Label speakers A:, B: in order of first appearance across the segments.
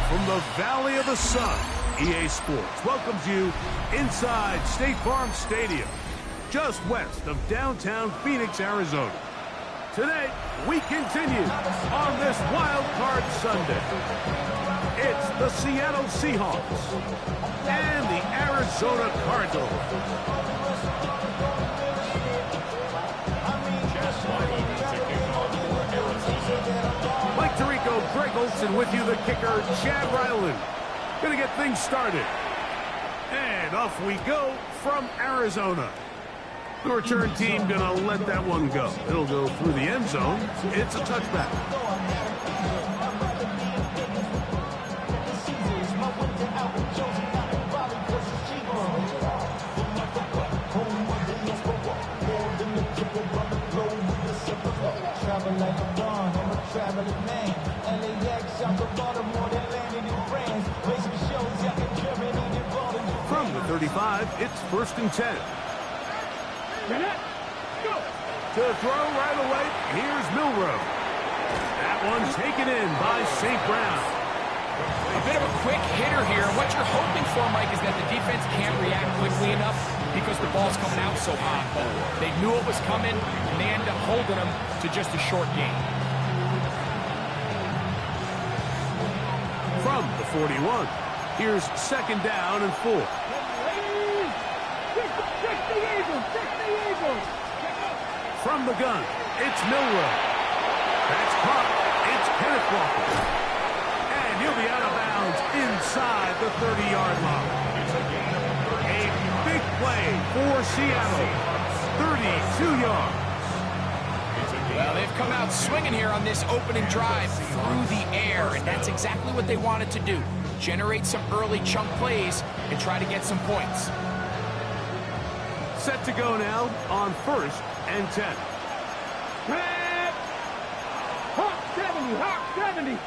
A: from the Valley of the Sun, EA Sports welcomes you inside State Farm Stadium, just west of downtown Phoenix, Arizona. Today, we continue on this Wild Card Sunday. It's the Seattle Seahawks and the Arizona Cardinals. Mike Tirico, Greg Olsen with you, the kicker, Chad Ryland. Gonna get things started. And off we go from Arizona. The return team gonna let that one go. It'll go through the end zone. It's a touchback. From the 35, it's 1st and 10. To throw right away, here's Milroe. That one's taken in by St. Brown.
B: A bit of a quick hitter here. What you're hoping for, Mike, is that the defense can't react quickly enough because the ball's coming out so hot. But they knew it was coming, and they ended up holding them to just a short game.
A: From the 41, here's 2nd down and 4. From the gun, it's Milroe. That's caught. It's Kenneth Walker. And he'll be out of bounds inside the 30-yard line. A big play for Seattle. 32 yards.
B: Well, they've come out swinging here on this opening drive through the air, and that's exactly what they wanted to do. Generate some early chunk plays and try to get some points.
A: Set to go now on 1st and 10.
C: Hawk 70, Hawk 70.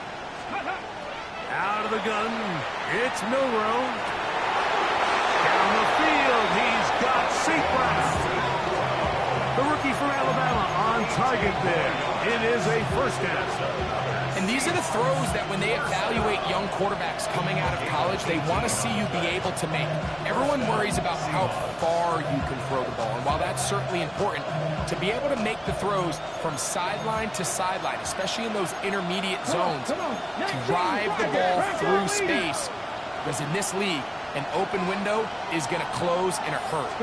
A: Out of the gun, it's Milroe. Down the field, he's got St. Brown. The rookie from Alabama on target there. It is a 1st down.
B: And these are the throws that when they evaluate young quarterbacks coming out of college, they want to see you be able to make. Everyone worries about how far you can throw the ball. And while that's certainly important, to be able to make the throws from sideline to sideline, especially in those intermediate zones, to drive the ball through space, because in this league, an open window is going to close in a hurry.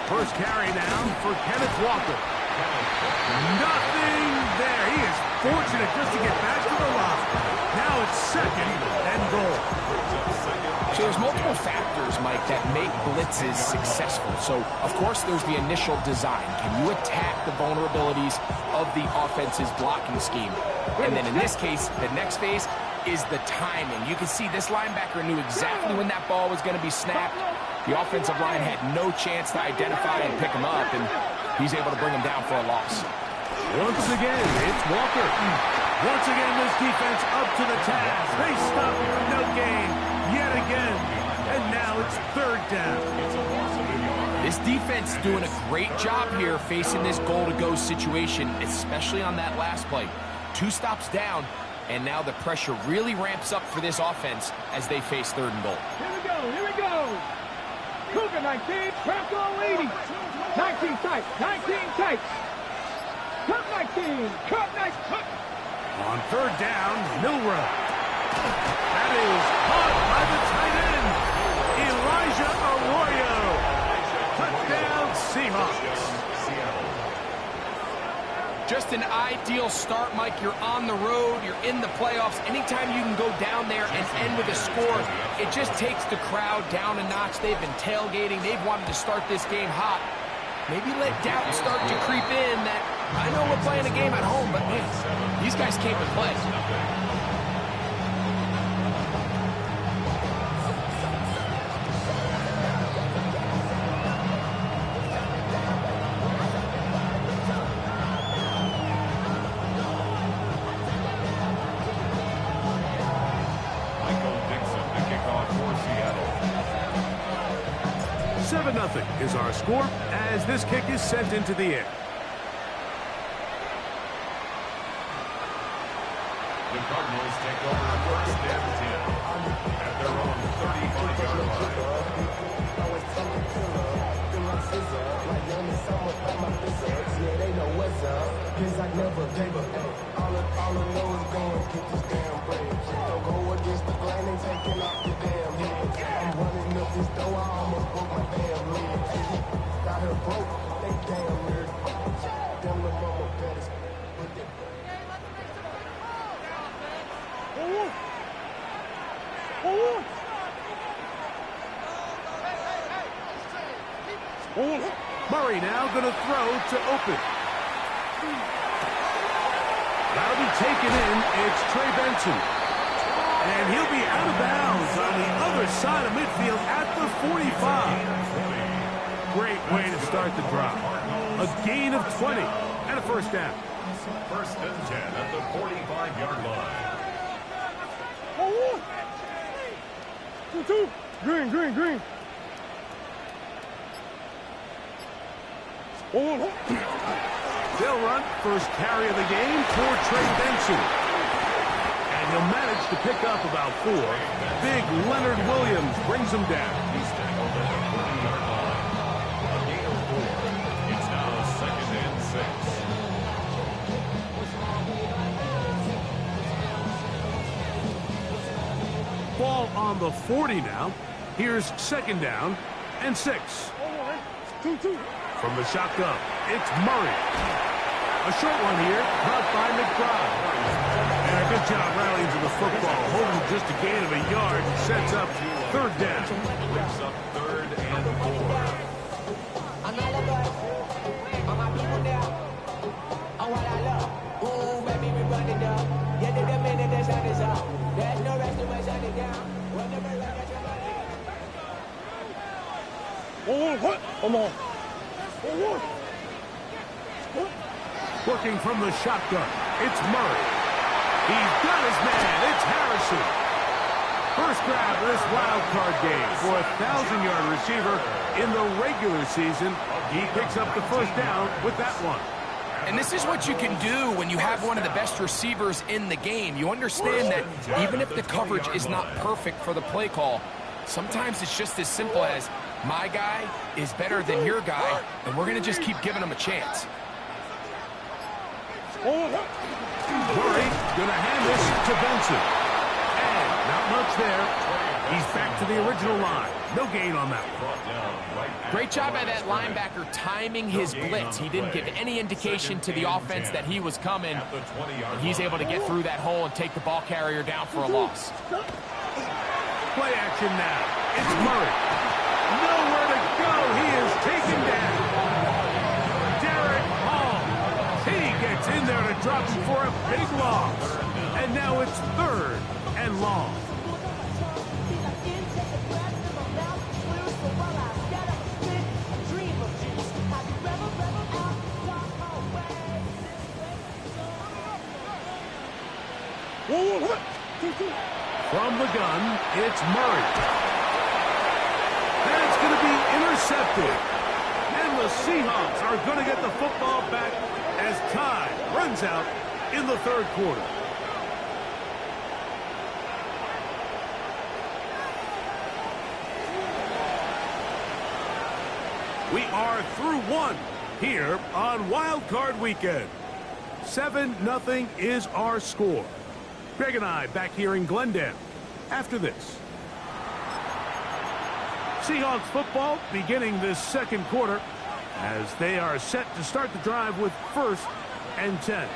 A: First carry now for Kenneth Walker. Nothing there. He is fortunate just to get back to the line. Now it's 2nd and goal.
B: So there's multiple factors, Mike, that make blitzes successful. So, of course, there's the initial design. Can you attack the vulnerabilities of the offense's blocking scheme? And then in this case, the next phase is the timing. You can see this linebacker knew exactly when that ball was going to be snapped. The offensive line had no chance to identify and pick him up, and he's able to bring him down for a loss.
A: Once again, it's Walker. Once again, this defense up to the task. They stop for no gain yet again. And now it's 3rd down.
B: This defense doing a great job here facing this goal-to-go situation, especially on that last play. 2 stops down, and now the pressure really ramps up for this offense as they face 3rd and goal.
C: Here we go. Cougar 19, Bronco 80. 19 tight, 19 tight. Cut 19, cut 19.
A: On 3rd down, Milroe. That is caught by the tight end, Elijah Arroyo. Touchdown, Seahawks.
B: Just an ideal start, Mike. You're on the road. You're in the playoffs. Anytime you can go down there and end with a score, it just takes the crowd down a notch. They've been tailgating. They've wanted to start this game hot. Maybe let doubt start to creep in that, I know we're playing a game at home, but man, these guys came to play.
D: Michael Dixon, the kickoff for Seattle.
A: 7-0 is our score as this kick is sent into the air.
D: The Cardinals take over first and 10 at their own 35-yard line.
A: Murray now going to throw to open. That'll be taken in. It's Trey Benson. And he'll be out of bounds on the other side of midfield at the 45. Great way to start the drive. A gain of 20 and a first down.
D: First and 10 at the 45-yard line.
C: Green, green, green.
A: They'll run first carry of the game for Trey Benson. And he'll manage to pick up about 4. Big Leonard Williams brings him down.
D: He's tackled at the 40-yard line. A gain of 4. It's now second and 6.
A: Ball on the 40 now. Here's second down and 6. From the shotgun, it's Murray. A short one here, caught by McBride. And a good job rallying to the football, holding just a gain of a yard, sets up third down.
D: Brings up third and 4.
A: Working from the shotgun, it's Murray. He's got his man, it's Harrison. First grab of this wild card game for a 1,000-yard receiver in the regular season. He picks up the first down with that one.
B: And this is what you can do when you have one of the best receivers in the game. You understand that even if the coverage is not perfect for the play call, sometimes it's just as simple as, my guy is better than your guy, and we're going to just keep giving him a chance.
A: Murray going to hand this to Benson. And not much there. He's back to the original line. No gain on that one.
B: Great job by that linebacker timing his blitz. He didn't give any indication to the offense that he was coming. And he's able to get through that hole and take the ball carrier down for a loss.
A: Play action now. It's Murray. Nowhere to go. He is taken down. Derek Hall. He gets in there to drop for a big loss. And now it's third and long. From the gun, it's Murray. That's going to be intercepted. And the Seahawks are going to get the football back as time runs out in the third quarter. We are through one here on Wild Card Weekend. 7-0 is our score. Greg and I back here in Glendale after this. Seahawks football beginning this second quarter as they are set to start the drive with first and 10.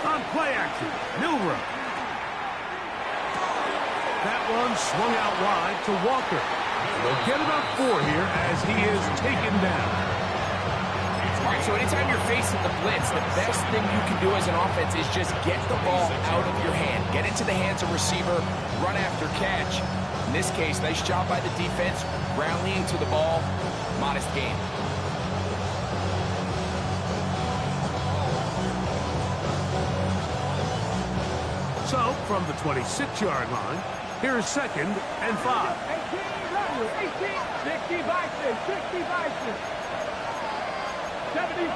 A: On play action, Milroe. That one swung out wide to Walker. They'll get about 4 here as he is taken down.
B: All right, so anytime you're facing the blitz, the best thing you can do as an offense is just get the ball out of your hand. Get into the hands of receiver, run after catch. In this case, nice job by the defense, rallying to the ball, modest gain.
A: So, from the 26-yard line, here's 2nd and 5.
C: 18, 60 Bison, 60 Bison. 70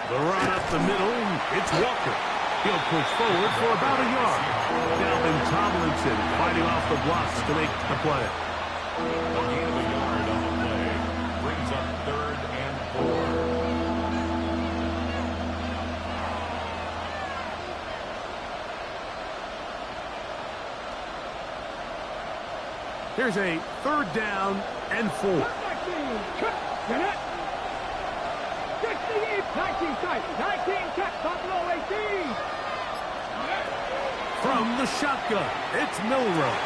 A: The run up the middle, it's Walker. He'll push forward for about a yard. Dalvin Tomlinson fighting off the blocks to make the play.
D: A gain of a yard on the play brings up 3rd and 4.
A: Here's a 3rd down and 4.
C: 19 tight, 19 cut, Buffalo 18.
A: From the shotgun, it's Milroe.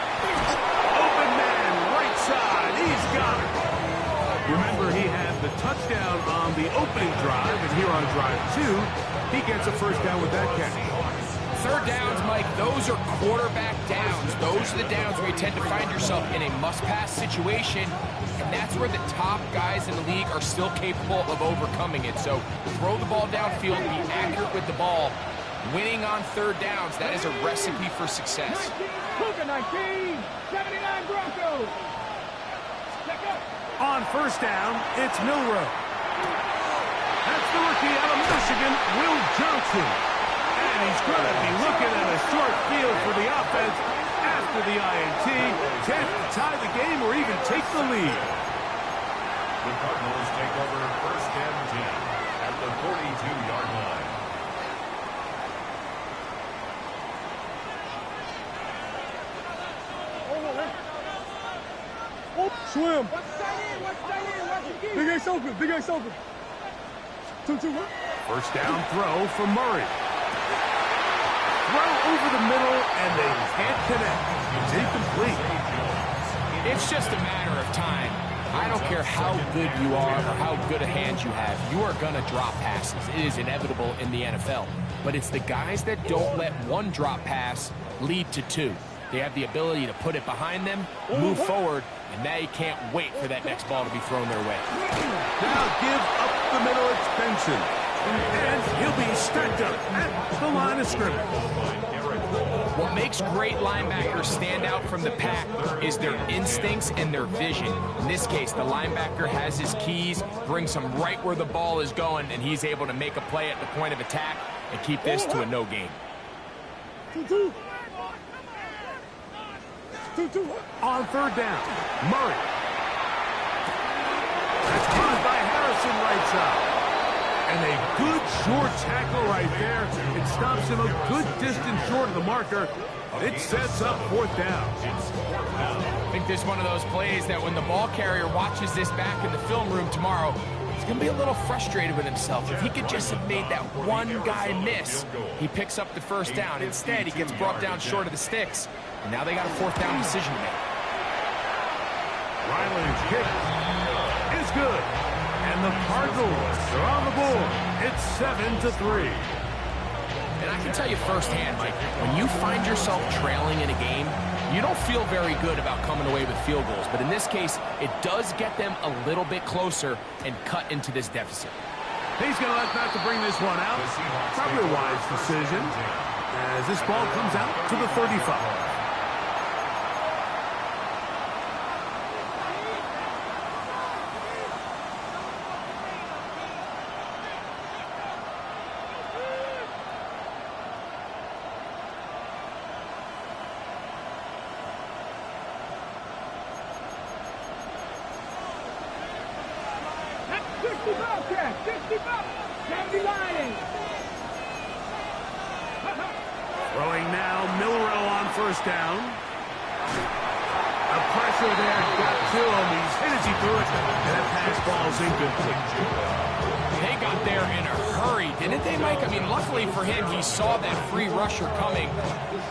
A: Open man, right side, he's got it. Remember, he had the touchdown on the opening drive, and here on drive 2, he gets a 1st down with that catch.
B: 3rd downs, Mike, those are quarterback downs. Those are the downs where you tend to find yourself in a must-pass situation, and that's where the top guys in the league are still capable of overcoming it. So throw the ball downfield, be accurate with the ball. Winning on 3rd downs, that is a recipe for success.
C: 19, 79 Broncos. Check up.
A: On 1st down, it's Milroe. That's the rookie out of Michigan, Will Johnson. And he's going to be looking at a short field for the offense after the INT. Chance to tie the game or even take the lead.
D: The Cardinals take over 1st and 10 at the 42-yard line.
C: Oh, swim. What's that in? What's the key? Big Ace open. Big Ace open. 2-2.
A: 1st down throw for Murray. Throw over the middle, and they can't connect. It's incomplete.
B: It's just a matter of time. I don't care how good you are or how good a hand you have, you are going to drop passes. It is inevitable in the NFL. But it's the guys that don't let one drop pass lead to 2. They have the ability to put it behind them, move forward, and now you can't wait for that next ball to be thrown their way.
A: Now give up the middle extension. And he'll be stacked up at the line of scrimmage.
B: What makes great linebackers stand out from the pack is their instincts and their vision. In this case, the linebacker has his keys, brings him right where the ball is going, and he's able to make a play at the point of attack and keep this to a no gain.
C: 2-2.
A: On 3rd down, Murray. That's caught by Harrison right side. And a good short tackle right there. It stops him a good distance short of the marker. It sets up 4th down.
B: I think this is one of those plays that when the ball carrier watches this back in the film room tomorrow, he's going to be a little frustrated with himself. If he could just have made that one guy miss, he picks up the 1st down. Instead, he gets brought down short of the sticks. And now they got a 4th down decision to make.
A: Ryland's kick is good. And the Cardinals are on the board. It's 7-3.
B: And I can tell you firsthand, Mike, when you find yourself trailing in a game, you don't feel very good about coming away with field goals. But in this case, it does get them a little bit closer and cut into this deficit.
A: He's going to elect not to bring this one out. Probably a wise decision as this ball comes out to the 35. Throwing now, Milroe on 1st down. The pressure there got to him. He's hit as he threw it, and that pass ball's incomplete.
B: They got there in a hurry, didn't they, Mike? I mean, luckily for him, he saw that free rusher coming,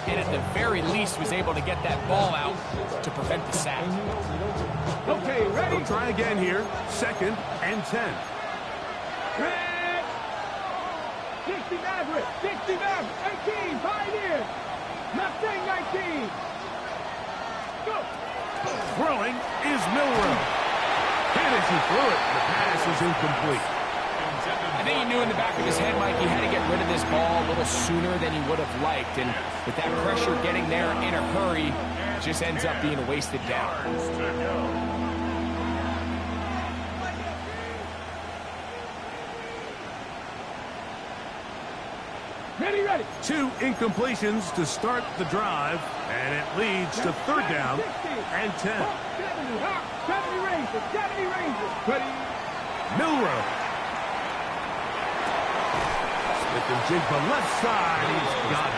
B: and at the very least was able to get that ball out to prevent the sack.
C: Okay, ready?
A: We'll try again here. 2nd and 10.
C: Red. 60 Maverick, 60 Maverick, 18, Pioneer. Mustang 19. Go.
A: Throwing is Milroe. Hit as he threw it. The pass is incomplete.
D: Intended
B: I think he knew in the back of his head, Mike, he had to get rid of this ball a little sooner than he would have liked. And with that pressure getting there in a hurry, it just ends up being a wasted down.
C: Ready, ready.
A: 2 incompletions to start the drive, and it leads to 3rd down and 10.
C: 70 Rangers, 70 Rangers. Ready.
A: Milrow. Smith and Jigba left side. He's got it.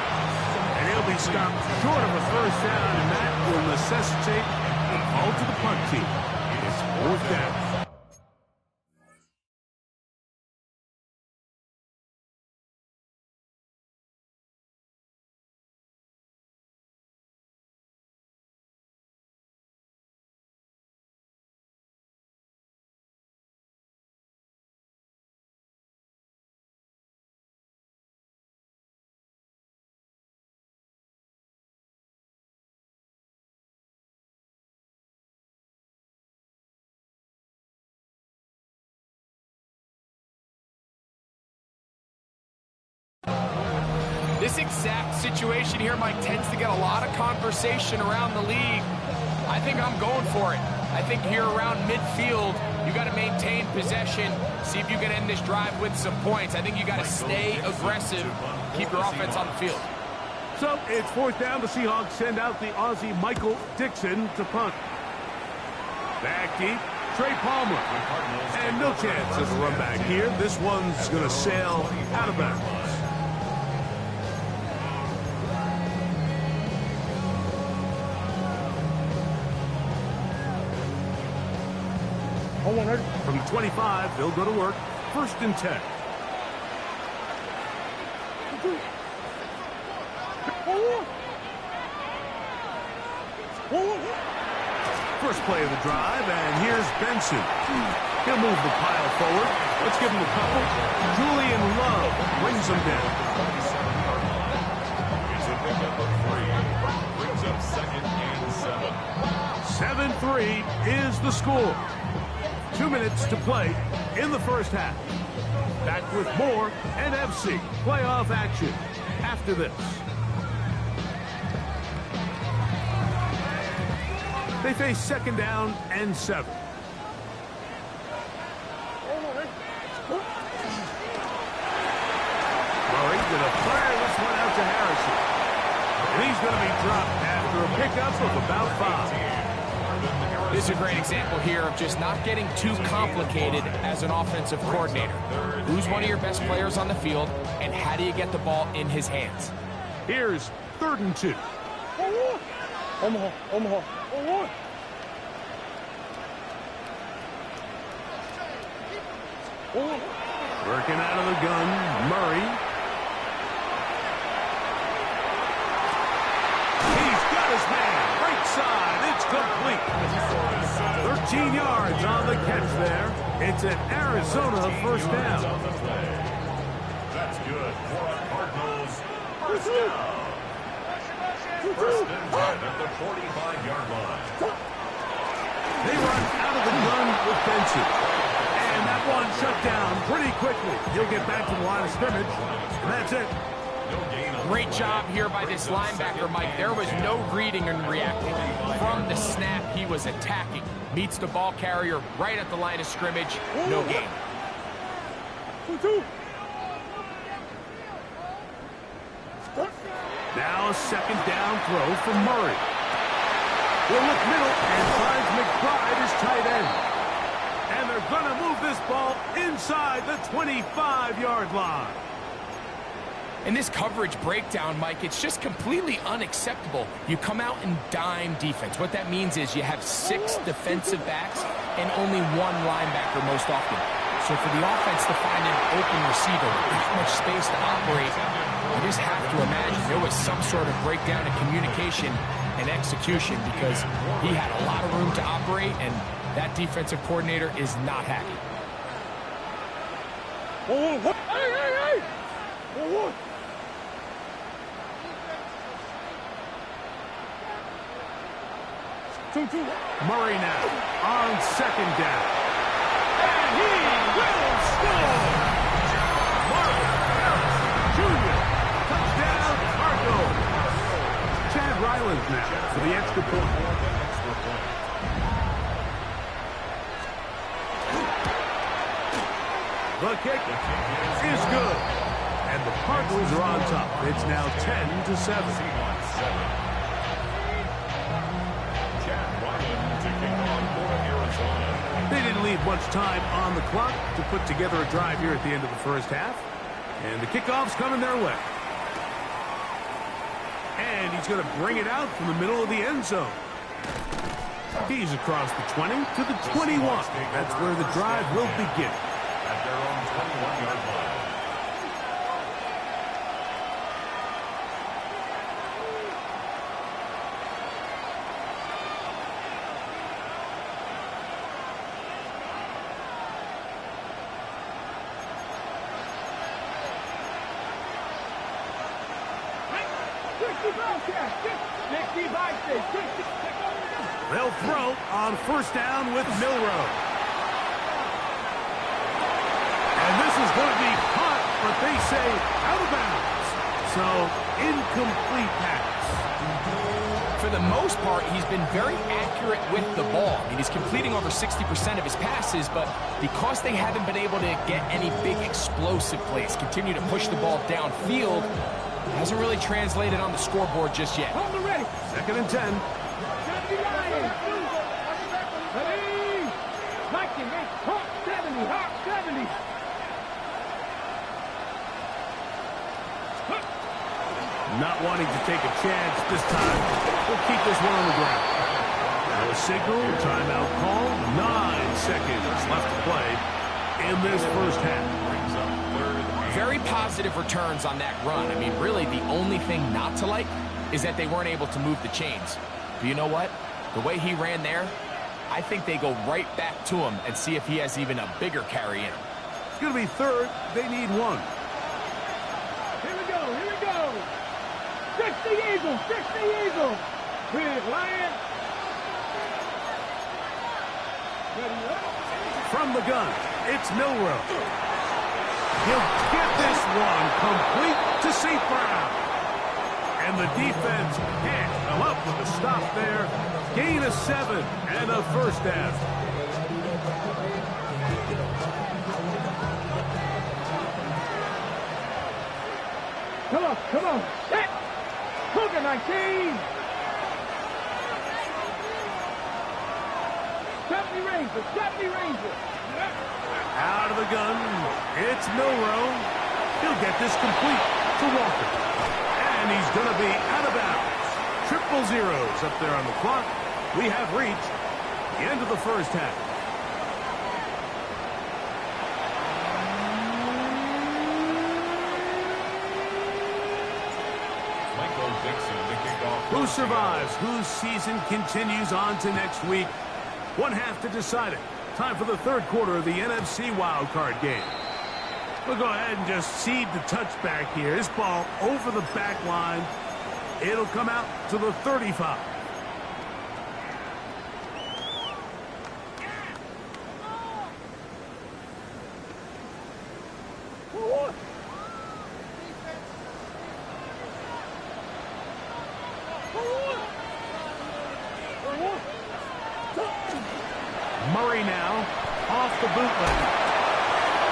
A: And he'll be stopped short of a 1st down, and that will necessitate a call to the punt team. It's 4th down.
B: This exact situation here, Mike, tends to get a lot of conversation around the league. I think I'm going for it. I think here around midfield, you got to maintain possession, see if you can end this drive with some points. I think you got to stay aggressive, keep your offense on the field.
A: So it's 4th down. The Seahawks send out the Aussie Michael Dixon to punt. Back deep, Trey Palmer. And no chance of a run back here. This one's going to sail out of bounds. From 25, they'll go to work. 1st and 10. First play of the drive, and here's Benson. He'll move the pile forward. Let's give him a couple. Julian Love brings him down.
D: It's a pickup of 3. Brings up 2nd and 7.
A: 7-3 is the score. 2 minutes to play in the 1st half. Back with more NFC playoff action after this. They face 2nd down and 7. Murray's going to fire this one out to Harrison. And he's going to be dropped after a pickup of about 5.
B: This is a great example here of just not getting too complicated as an offensive coordinator. Who's one of your best players on the field, and how do you get the ball in his hands?
A: Here's 3rd and 2.
C: Omaha.
A: Working out of the gun, Murray. He's got his man. Right side. It's complete. 13 yards on the catch there. It's an Arizona 1st down.
D: That's good for our Cardinals. 1st down. 1st and 10 at the 45-yard line.
A: They run out of the gun with Benson. And that one shut down pretty quickly. He'll get back to the line of scrimmage. And that's it.
B: Great job here by this linebacker, Mike. There was no reading and reacting. From the snap, he was attacking. Meets the ball carrier right at the line of scrimmage. No gain.
A: Now a 2nd down throw from Murray. He'll look middle and finds McBride as tight end. And they're going to move this ball inside the 25-yard line.
B: In this coverage breakdown, Mike, it's just completely unacceptable. You come out in dime defense. What that means is you have 6 defensive backs and only 1 linebacker most often. So for the offense to find an open receiver with that much space to operate, you just have to imagine there was some sort of breakdown in communication and execution because he had a lot of room to operate, and that defensive coordinator is not happy.
A: Murray now on 2nd down. And he will score! extra point. The kick is good. And the Cardinals are on top. It's now 10-7. They didn't leave much time on the clock to put together a drive here at the end of the first half. And the kickoff's coming their way. And he's going to bring it out from the middle of the end zone. He's across the 20 to the 21. That's where the drive will begin.
D: At their own 21-yard line.
A: They'll throw on first down with Milroe. And this is going to be caught, but they say out of bounds. So, incomplete pass.
B: For the most part, he's been very accurate with the ball. I mean, he's completing over 60% of his passes, but because they haven't been able to get any big explosive plays, continue to push the ball downfield, hasn't really translated on the scoreboard just yet.
A: Second and 10. Not wanting to take a chance this time. We'll keep this one on the ground. Now a signal, timeout call. 9 seconds left to play in this first half.
B: Very positive returns on that run. I mean, really, the only thing not to like is that they weren't able to move the chains. But you know what? The way he ran there, I think they go right back to him and see if he has even a bigger carry in him.
A: It's going to be third. They need one.
C: Here we go. 60 Eagles. Big Lion.
A: From the gun, it's Milroe. He'll get this one complete to St. Brown. And the defense can't come up with a stop there. Gain of 7 and a first down.
C: Come on. Set. Cougar 19. 70 Rangers.
A: Out of the gun, it's Milroe. He'll get this complete to Walker. And he's going to be out of bounds. Triple zeros up there on the clock. We have reached the end of the first half. Who survives? Whose season continues on to next week? One half to decide it. Time for the third quarter of the NFC wildcard game. We'll go ahead and just seed the touchback here. This ball over the back line. It'll come out to the 35. Murray now off the bootleg.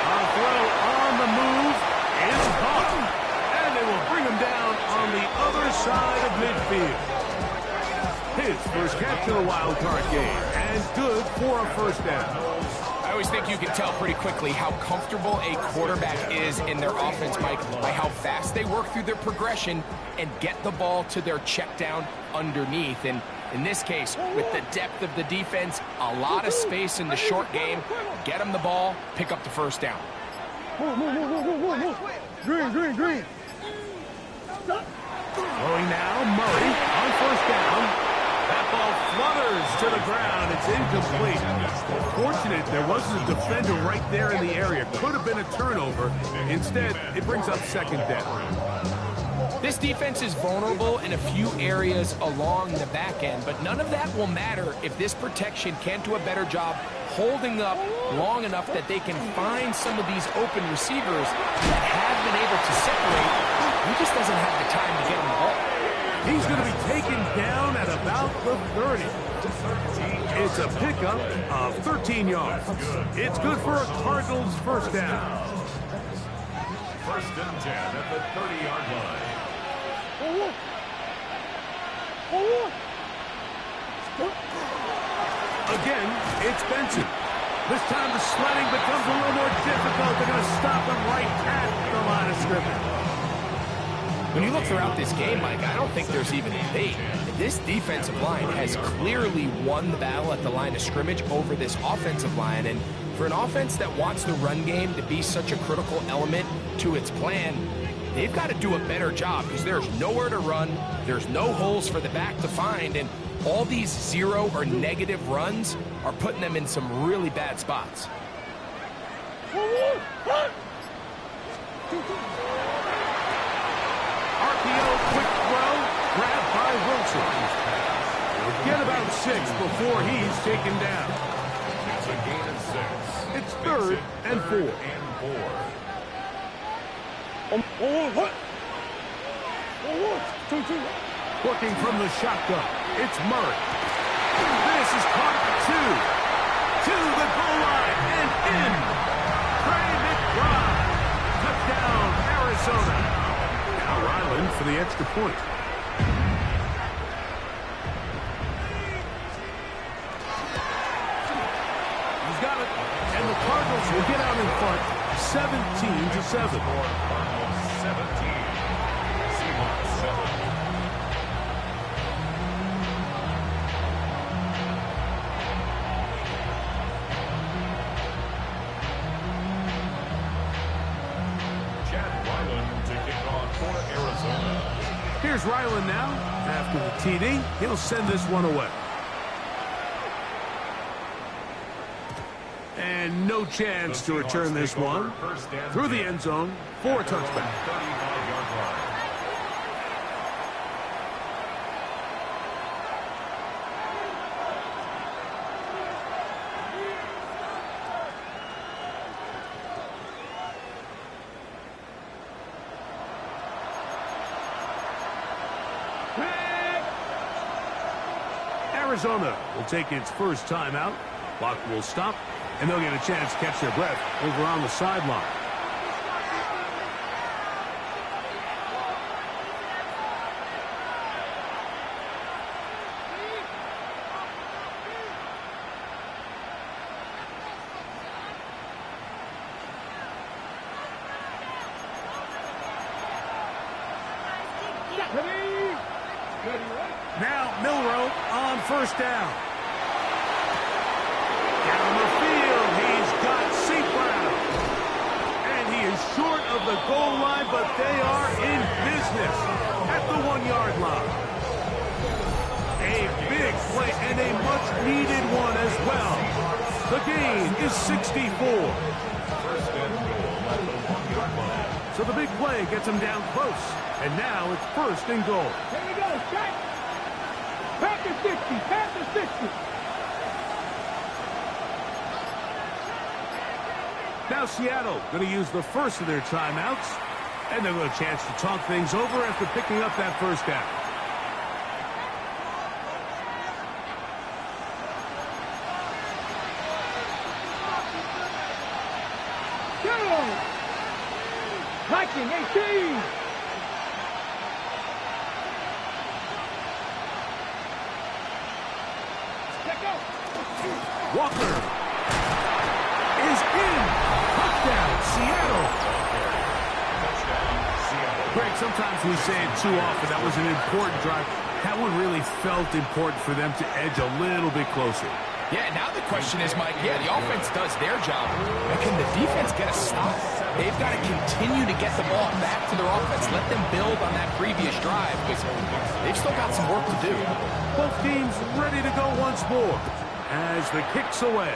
A: A throw on the move is caught. And they will bring him down on the other side of midfield. His first catch of the wild card game. And good for a first down.
B: I always think you can tell pretty quickly how comfortable a quarterback is in their offense, Mike, by how fast they work through their progression and get the ball to their check down underneath. And in this case, with the depth of the defense, a lot of space in the short game, get them the ball, pick up the first down.
C: Green.
A: Throwing now, Murray on first down. That ball flutters to the ground. It's incomplete. Fortunate there wasn't a defender right there in the area. Could have been a turnover. Instead, it brings up second down.
B: This defense is vulnerable in a few areas along the back end, but none of that will matter if this protection can't do a better job holding up long enough that they can find some of these open receivers that have been able to separate. He just doesn't have the time to get them the ball.
A: He's going to be taken down at about the 30. It's a pickup of 13 yards. It's good for a Cardinals first down.
D: First and 10 at the 30-yard line.
A: Again, it's Benson. This time the sledding becomes a little more difficult. They're going to stop him right at the line of scrimmage.
B: When you look throughout this game, Mike, I don't think there's even a debate. This defensive line has clearly won the battle at the line of scrimmage over this offensive line. And for an offense that wants the run game to be such a critical element to its plan, they've got to do a better job because there's nowhere to run. There's no holes for the back to find. And all these zero or negative runs are putting them in some really bad spots.
A: RPO, quick throw, grabbed by Wilson. He'll get about 6 before he's taken down.
D: It's a gain of 6.
A: It's third and 4. Working from the shotgun, it's Murray. This is caught 2. To the goal line and in. Trey McBride. Touchdown, Arizona. Now Ryland for the extra point. He's got it. And the Cardinals will get out in front 17-7.
D: Cardinals 17. Seahawks 7.
A: Here's Ryland now. After the TD, he'll send this one away. And no chance to return this one. Through the end zone for a touchback.
D: 35-yard line.
A: Arizona will take its first timeout. Clock will stop, and they'll get a chance to catch their breath over on the sideline. Now Milroe on first down. Down the field, he's got St. Brown. And he is short of the goal line, but they are in business at the 1-yard line. A big play and a much-needed one as well. The gain is 64.
D: First and goal at the 1-yard line.
A: So the big play gets him down close. And now it's first and goal.
C: Here we go, strike. Back to 60, back to 60.
A: Now Seattle going to use the first of their timeouts, and they'll get a chance to talk things over after picking up that first down.
C: Go! Viking 18.
A: Walker is in. Touchdown, Seattle. Greg, sometimes we say it too often. That was an important drive. That one really felt important for them to edge a little bit closer.
B: Yeah, now the question is, Mike, the offense does their job. But can the defense get a stop? They've got to continue to get the ball back to their offense. Let them build on that previous drive because they've still got some work to do.
A: Both teams ready to go once more as the kick's away.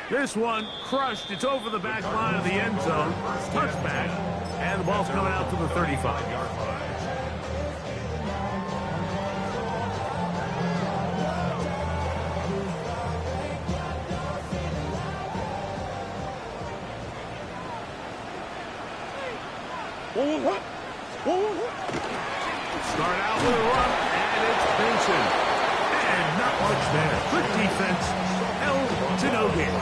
A: This one crushed. It's over the back line of the end zone. Touchback. And the ball's coming out to the 35-yard line. Start out with a run, and it's Benson. And not much there. Good defense. Held to no gain.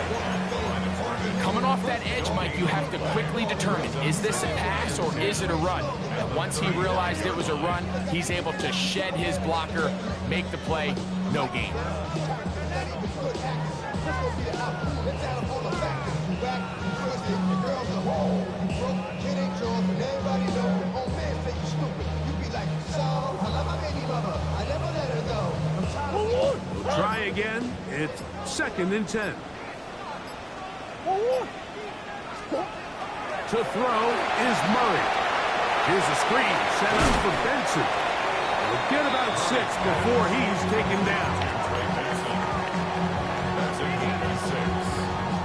B: Coming off that edge, Mike, you have to quickly determine, is this a pass or is it a run? And once he realized it was a run, he's able to shed his blocker, make the play, no gain.
A: We'll try again. It's 2nd and 10. To throw is Murray. Here's a screen set up for Benson. We'll get about 6 before he's taken down.
D: That's a gain of 6.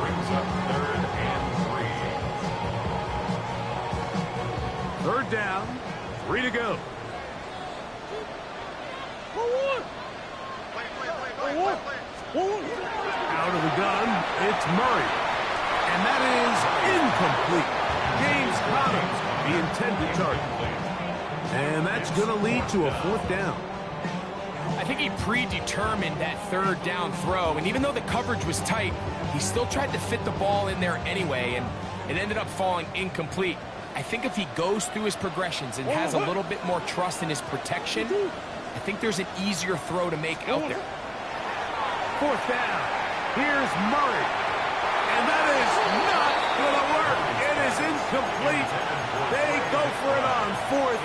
D: Brings up 3rd and 3.
A: 3rd down, 3 to go. Out of the gun, it's Murray. And that is incomplete. James Conner, the intended target. And that's going to lead to a 4th down.
B: I think he predetermined that 3rd down throw, and even though the coverage was tight, he still tried to fit the ball in there anyway, and it ended up falling incomplete. I think if he goes through his progressions and has a little bit more trust in his protection, I think there's an easier throw to make out there.
A: 4th down. Here's Murray. And that is not going to work. It is incomplete. They go for it on 4th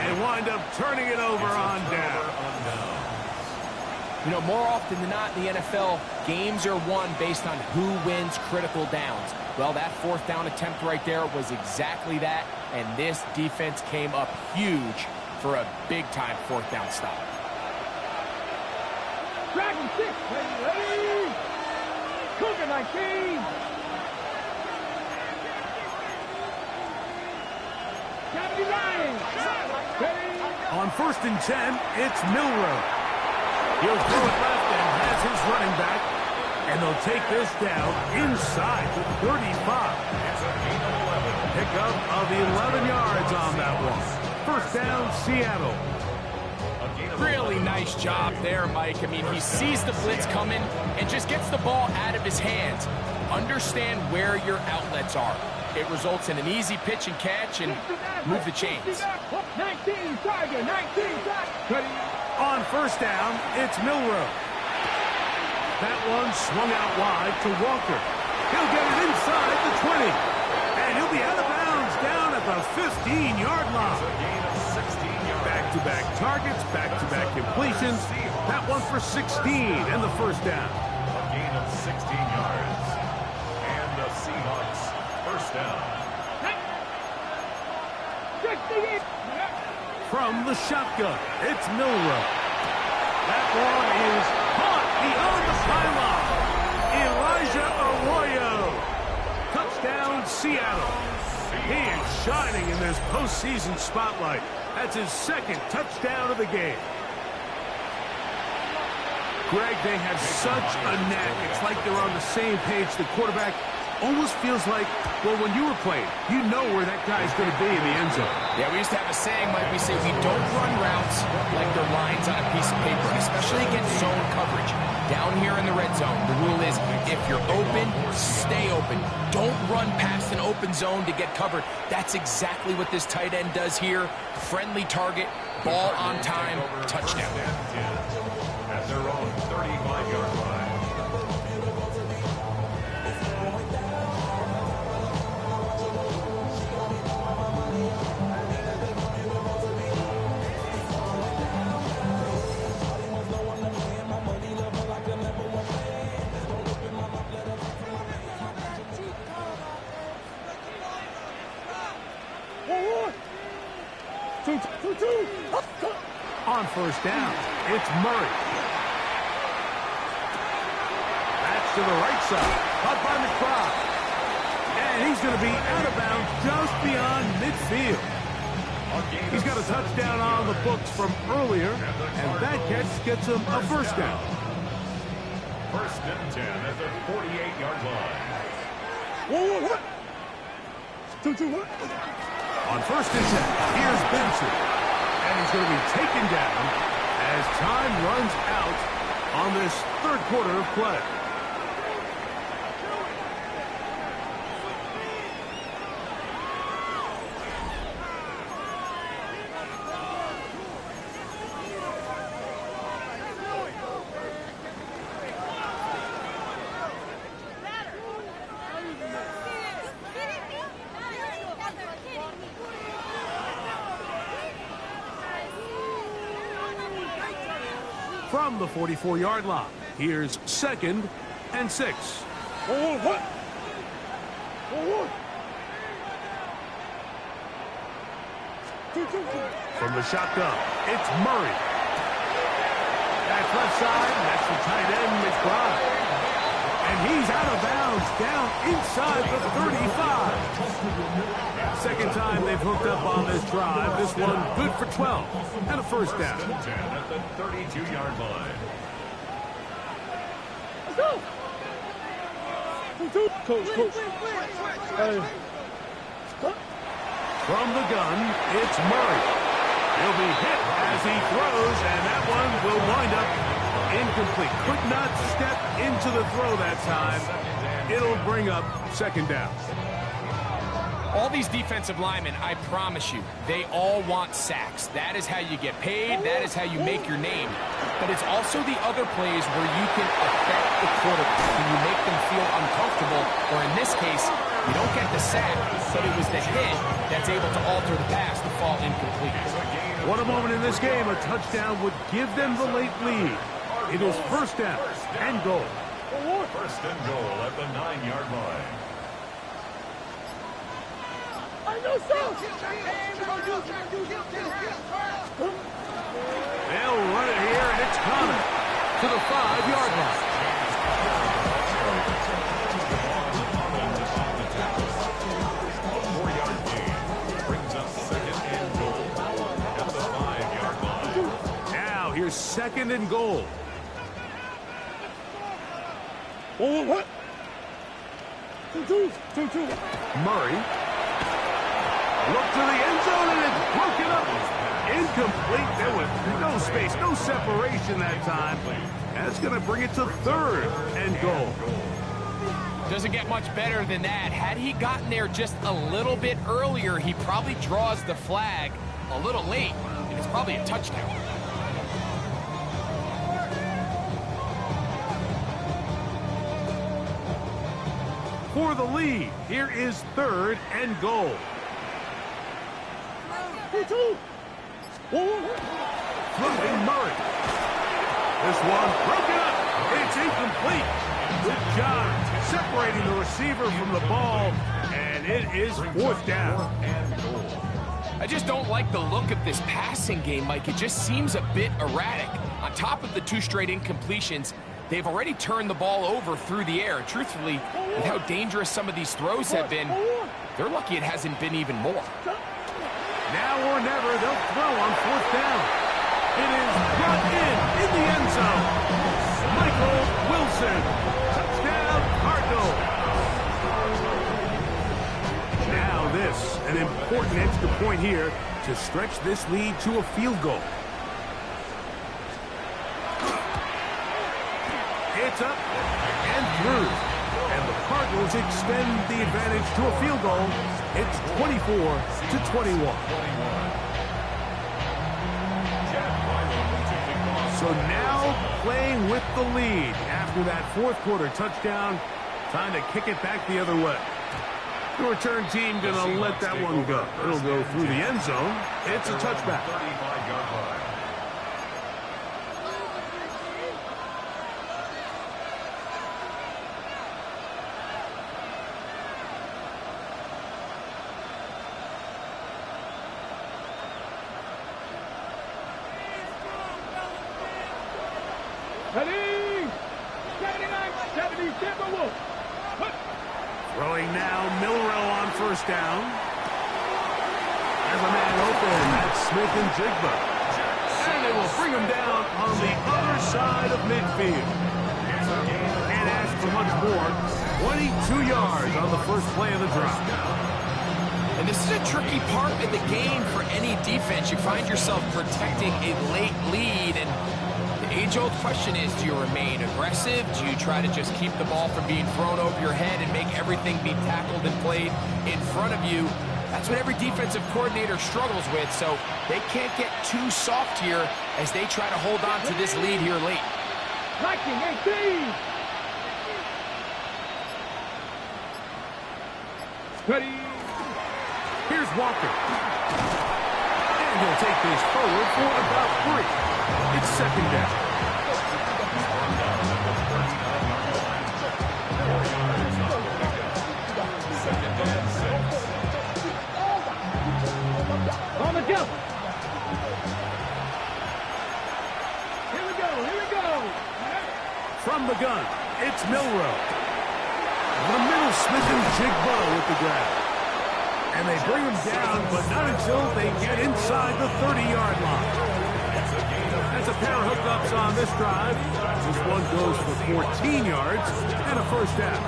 A: and wind up turning it over on down.
B: You know, more often than not in the NFL, games are won based on who wins critical downs. Well, that 4th down attempt right there was exactly that, and this defense came up huge for a big-time 4th down stop.
C: Dragon 6, ready? Cougar 19. Gabby Ryan. Ready?
A: On 1st and 10, it's Milroe. He'll throw it left and has his running back. And they'll take this down inside the 35.
D: It's a gain of 11.
A: Pickup of 11 yards on that one. 1st down, Seattle.
B: Really nice job there, Mike. I mean, he sees the blitz coming and just gets the ball out of his hands. Understand where your outlets are. It results in an easy pitch and catch and move the chains.
C: 19 target, 19 target.
A: On 1st down, it's Milroe. That one swung out wide to Walker. He'll get it inside the 20. And he'll be out of bounds down at the 15-yard line.
D: Gain of 16 yards.
A: Back-to-back targets, back-to-back completions. That one for 16 and the 1st down.
D: A gain of 16 yards. And the Seahawks 1st down.
A: From the shotgun, it's Milroe. That one is caught beyond the pylon. Elijah Arroyo. Touchdown, Seattle. He is shining in this postseason spotlight. That's his 2nd touchdown of the game. Greg, they have such a knack. It's like they're on the same page. The quarterback almost feels like, well, when you were playing, you know where that guy's going to be in the end zone.
B: Yeah, we used to have a saying, Mike. We say we don't run routes like they're lines on a piece of paper, especially against zone coverage. Down here in the red zone, the rule is if you're open, stay open. Don't run past an open zone to get covered. That's exactly what this tight end does here. Friendly target, ball on time, touchdown.
D: At their own 35-yard line.
A: On 1st down, it's Murray. That's to the right side. Caught by McBride. And he's going to be out of bounds just beyond midfield. He's got a touchdown on the books from earlier, and that catch gets him a 1st down.
D: 1st and 10 at the 48-yard line.
A: On first and 10, here's Benson. And he's going to be taken down as time runs out on this third quarter of play. From the 44-yard line, here's 2nd and 6. From the shotgun, it's Murray. That's left side, that's the tight end, McBride. And he's out of bounds, down inside the 35. Second time they've hooked up on this drive. This one good for 12 and a first down.
D: 10 at the 32-yard line.
C: Let's go. Coach.
A: From the gun, it's Murray. He'll be hit as he throws, and that one will wind up incomplete. Could not step into the throw that time. It'll bring up second down.
B: All these defensive linemen, I promise you, they all want sacks. That is how you get paid. That is how you make your name. But it's also the other plays where you can affect the quarterback, when you make them feel uncomfortable, or in this case, you don't get the sack, but it was the hit that's able to alter the pass to fall incomplete.
A: What a moment in this game. A touchdown would give them the late lead. It is first down and goal.
D: First and goal at the 9-yard line.
A: They'll run it here, and it's Connor to the 5-yard line.
D: A 4-yard gain brings up second and goal at the 5-yard line.
A: Now here's second and goal. Murray. Look to the end zone, and it's broken up. Incomplete. There was no space, no separation that time. That's going to bring it to third and goal.
B: Doesn't get much better than that. Had he gotten there just a little bit earlier, he probably draws the flag a little late, and it's probably a touchdown.
A: For the lead, here is third and goal. Floating Murray. This one broken up. It's incomplete. Good job separating the receiver from the ball, and it is fourth down.
B: I just don't like the look of this passing game, Mike. It just seems a bit erratic. On top of the 2 straight incompletions, they've already turned the ball over through the air. Truthfully, with how dangerous some of these throws have been, they're lucky it hasn't been even more.
A: Now or never, they'll throw on fourth down. It is brought in the end zone. Michael Wilson. Touchdown, Cardinals. Now this, an important extra point here to stretch this lead to a field goal. It's up and through. And the Cardinals extend the advantage to a field goal. It's 24-21. So now playing with the lead after that fourth quarter touchdown. Time to kick it back the other way. The return team going to let that one go. It'll go through the end zone. It's a touchback.
D: 35-yard line.
C: Ready? 79-70 Timberwolves.
A: Throwing now, Milrow on first down. There's a man open. That's Smith and Jigba. And they will bring him down on the other side of midfield. Can't ask for much more. 22 yards on the first play of the drive.
B: And this is a tricky part of the game for any defense. You find yourself protecting a late lead, and the age-old question is, do you remain aggressive? Do you try to just keep the ball from being thrown over your head and make everything be tackled and played in front of you? That's what every defensive coordinator struggles with, so they can't get too soft here as they try to hold on to this lead here late.
C: 19-18. Ready.
A: Here's Walker. And he'll take this forward for about 3. It's second down.
C: On the jump. Here we go. Here we go.
A: From the gun, it's Milroe. The middle Smith-Njigba with the grab. And they bring him down, but not until they get inside the 30-yard line. That's a pair of hookups on this drive. This one goes for 14 yards and a first down.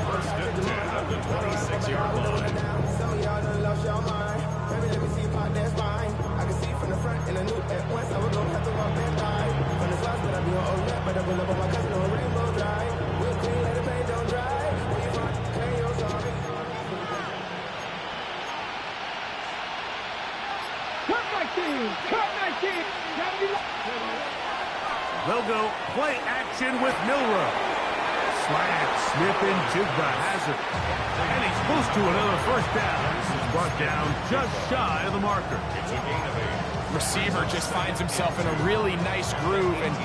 D: First and 10 at the 26-yard line.
E: Some of y'all done lost your mind. Baby, let me see part that's fine. I can see from the front and I knew at once I was gonna have to walk that line. From the slots that I be on old net, but I pull up on my cousin on Rainbow Drive. We'll clean, let the paint don't dry. Where you from? Claim your sorry.
C: Cut 19. Cut 19.
A: They'll go play action with Milroe. Slant, Smith-Njigba has it. And he's close to another first down. This is brought down just shy of the marker.
D: It's a gain of 8.
B: Receiver just finds himself in a really nice groove, and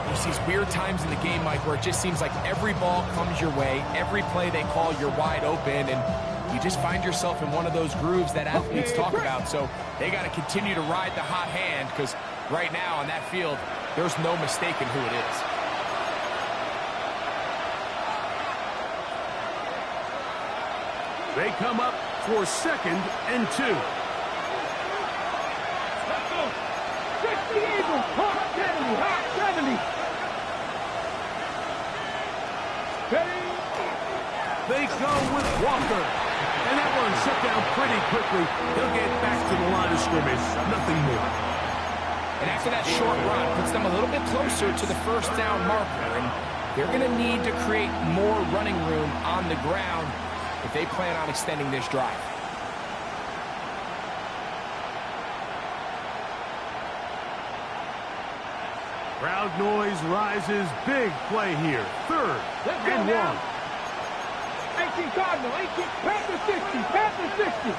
B: there's these weird times in the game, Mike, where it just seems like every ball comes your way, every play they call, you're wide open, and you just find yourself in one of those grooves that athletes talk about. So they got to continue to ride the hot hand, because right now on that field, there's no mistaking who it is.
A: They come up for second and 2.
C: 60 Eagles. Hot 70. Hot 70. Ready.
A: They go with Walker. And that one shut down pretty quickly. They'll get back to the line of scrimmage. Nothing more.
B: And after that short run, puts them a little bit closer to the first down marker. And they're going to need to create more running room on the ground if they plan on extending this drive.
A: Crowd noise rises. Big play here. Third
C: Let's go
A: and
C: now.
A: 1.
C: 18 Cardinal. 18. Panther 60. Panther 60.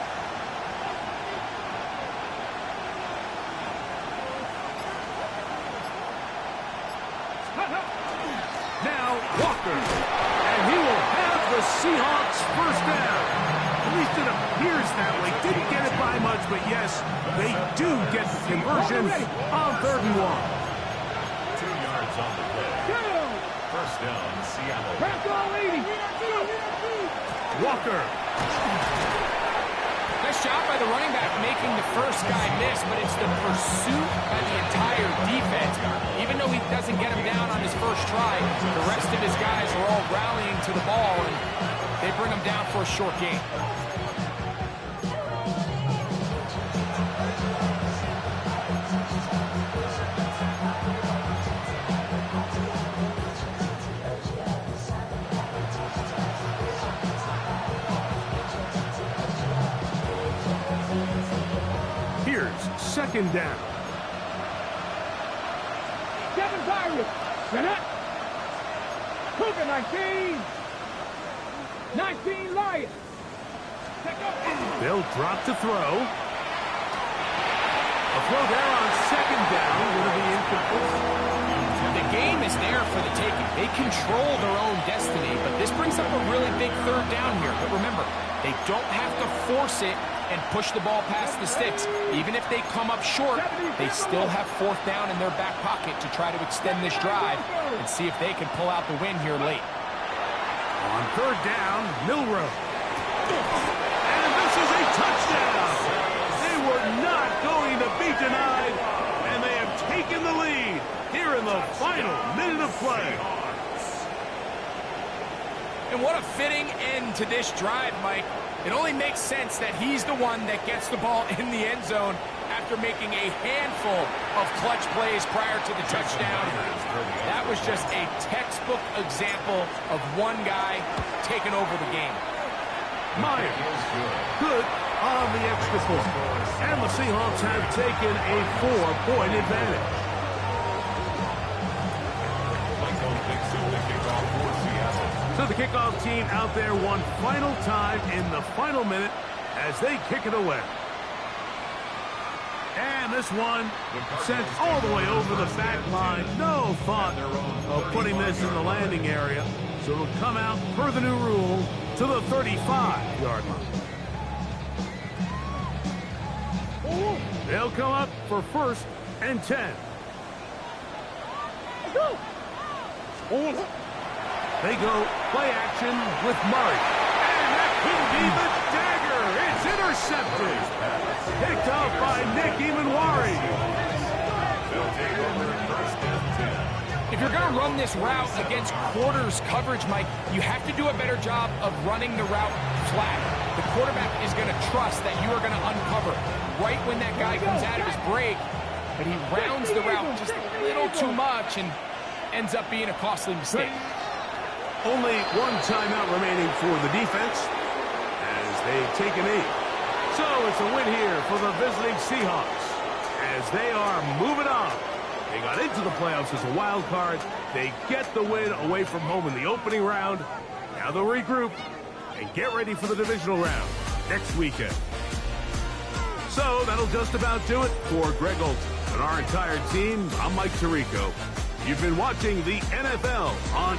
A: Now Walker. And he will have the Seahawks first down. At least it appears that way. Didn't get it by much, but yes, they do get the conversion on 3rd and 1.
D: 2 yards on the play. First down, Seattle.
C: Franco 80.
A: Walker.
B: Nice job by the running back making the first guy miss, but it's the pursuit by the entire defense. Even though he doesn't get him down on his first try, the rest of his guys are all rallying to the ball, and they bring him down for a short gain.
A: Second down.
C: 7 Pirates. Set up. Cougar 19. 19 Lions.
A: They'll drop to throw. A throw there on second down. Will be incomplete.
B: The game is there for the taking. They control their own destiny, but this brings up a really big third down here. But remember, they don't have to force it and push the ball past the sticks. Even if they come up short, they still have 4th down in their back pocket to try to extend this drive and see if they can pull out the win here late.
A: On 3rd down, Milroe. And this is a touchdown. They were not going to be denied, and they have taken the lead here in the final minute of play.
B: And what a fitting end to this drive, Mike. It only makes sense that he's the one that gets the ball in the end zone after making a handful of clutch plays prior to the touchdown. That was just a textbook example of one guy taking over the game.
A: Myers, good on the extra point. And the Seahawks have taken a 4-point advantage. So the kickoff team out there one final time in the final minute as they kick it away. And this one sent all the way over the back line. No thought of putting this in the landing area. So it'll come out per the new rule to the 35-yard line. They'll come up for 1st and 10. They go play action with Murray. And that could be the dagger. It's intercepted. Picked up by Nick Emanwari.
D: They'll take over 1st and 10.
B: If you're going to run this route against quarters coverage, Mike, you have to do a better job of running the route flat. The quarterback is going to trust that you are going to uncover right when that guy comes out of his break, but he rounds the route just a little too much and ends up being a costly mistake.
A: Only one timeout remaining for the defense as they take a knee. So it's a win here for the visiting Seahawks as they are moving on. They got into the playoffs as a wild card. They get the win away from home in the opening round. Now they'll regroup and get ready for the divisional round next weekend. So that'll just about do it for Greg Olsen and our entire team. I'm Mike Tirico. You've been watching the NFL on